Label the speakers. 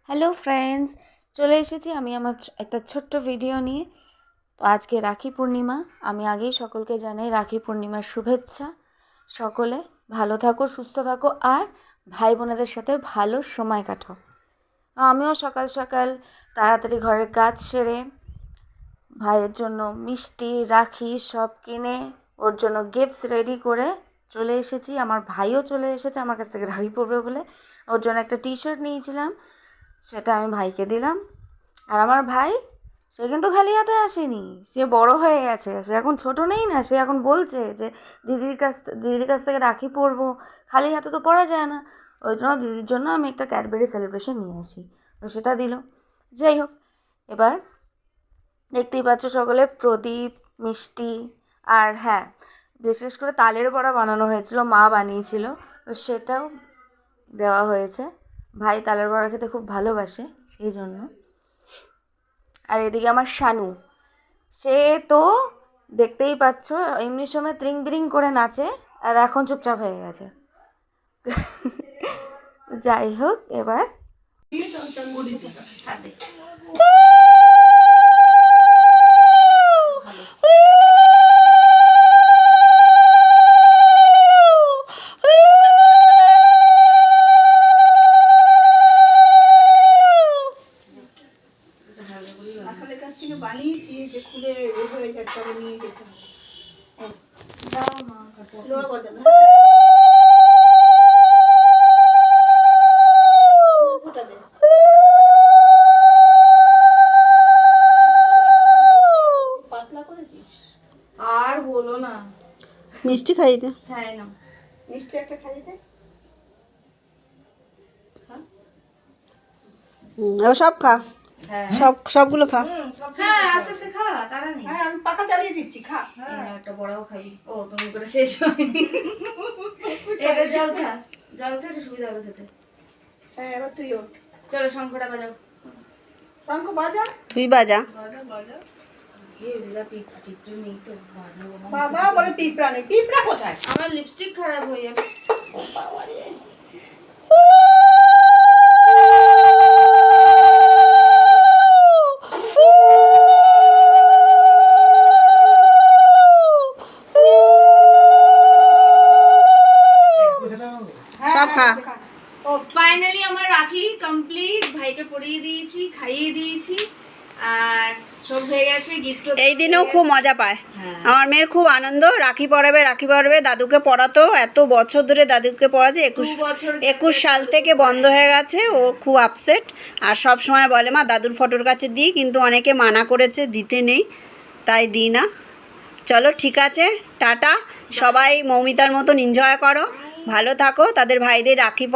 Speaker 1: Hello friends, চলে এসেছি আমি আমার একটা ছোট্ট ভিডিও নিয়ে। তো আজকে রাখি পূর্ণিমা। আমি আগেই সকলকে জানাই রাখি পূর্ণিমার শুভেচ্ছা। সকলে ভালো থাকো, সুস্থ থাকো, আর ভাই বোনেদের সাথে ভালো সময় কাটাও। আমিও সকাল সকাল তাড়াতাড়ি ঘরের কাজ সেরে ভাইয়ের জন্য মিষ্টি, রাখি সব কিনে ওর জন্য গিফটস রেডি করে চলে এসেছি। আমার ভাইও চলে এসেছে আমার কাছ থেকে রাখি পরবে বলে। ওর জন্য একটা টি শার্ট নিয়েছিলাম, সেটা আমি ভাইকে দিলাম। আর আমার ভাই, সে কিন্তু খালি হাতে আসেনি, সে বড় হয়ে গেছে, সে এখন ছোট নেই না, সে এখন বলছে যে দিদির কাছ থেকে রাখি পরবো, খালি হাতে তো পরা যায় না। ওই জন্য দিদির জন্য আমি একটা ক্যাডবেরি সেলিব্রেশন নিয়ে আসি, তো সেটা দিল। যাই হোক, এবার দেখতেই পাচ্ছ সকলে প্রদীপ, মিষ্টি, আর হ্যাঁ, বিশেষ করে তালের বড়া বানানো হয়েছিল, মা বানিয়েছিল, তো সেটাও দেওয়া হয়েছে। ভাই তালের বড়া খেতে খুব ভালোবাসে, সেই জন্য। আর এদিকে আমার শানু, সে তো দেখতেই পাচ্ছ এমনি সময় ত্রিং বিরিং করে নাচে, আর এখন চুপচাপ হয়ে গেছে। যাই হোক, এবার আর বলো না,
Speaker 2: মিষ্টি খাইয়ে দে।
Speaker 1: হ্যাঁ না,
Speaker 2: মিষ্টি একটা খাইয়ে দে। এবার সব খা, সবগুলো খা।
Speaker 1: হ্যাঁ আস্তে আস্তে খা, তারা নেই।
Speaker 2: হ্যাঁ, আমি পাখা চালিয়ে দিচ্ছি, খা।
Speaker 1: একটা বড়াও খাবি? ও, তুমি করে শেষ হয়নি। এটা জল খা, জল খা, একটু সুবিধা হবে খেতে।
Speaker 2: হ্যাঁ, এবার তুই ওঠ।
Speaker 1: চলো শঙ্খটা বাজাও।
Speaker 2: শঙ্খ বাজা, তুই বাজা। বাবা বলে পিঁপড়া নেই, পিঁপড়া কোথায়?
Speaker 1: আমার লিপস্টিক খারাপ হয়ে যাবে।
Speaker 2: সব খা।
Speaker 1: ফাইনালি আমার রাখি কমপ্লিট, ভাইকে পরিয়ে দিয়েছি, খাইয়ে দিয়েছি, আর সব হয়ে গেছে। গিফট
Speaker 2: এই দিনেও খুব মজা পায়। আমার মেয়ের খুব আনন্দ, রাখি পরাবে, দাদুকে পড়াতো, এত বছর ধরে দাদুকে পড়াচ্ছে, 21 সাল থেকে বন্ধ হয়ে গেছে। ও খুব আপসেট, আর সব সময় বলে মা দাদুর ফটোর কাছে দিই, কিন্তু অনেকে মানা করেছে দিতে নেই, তাই দিই না। চলো ঠিক আছে, টাটা। সবাই মৌমিতার মতন এনজয় করো, ভালো থাকো, তাদের ভাইদের রাখি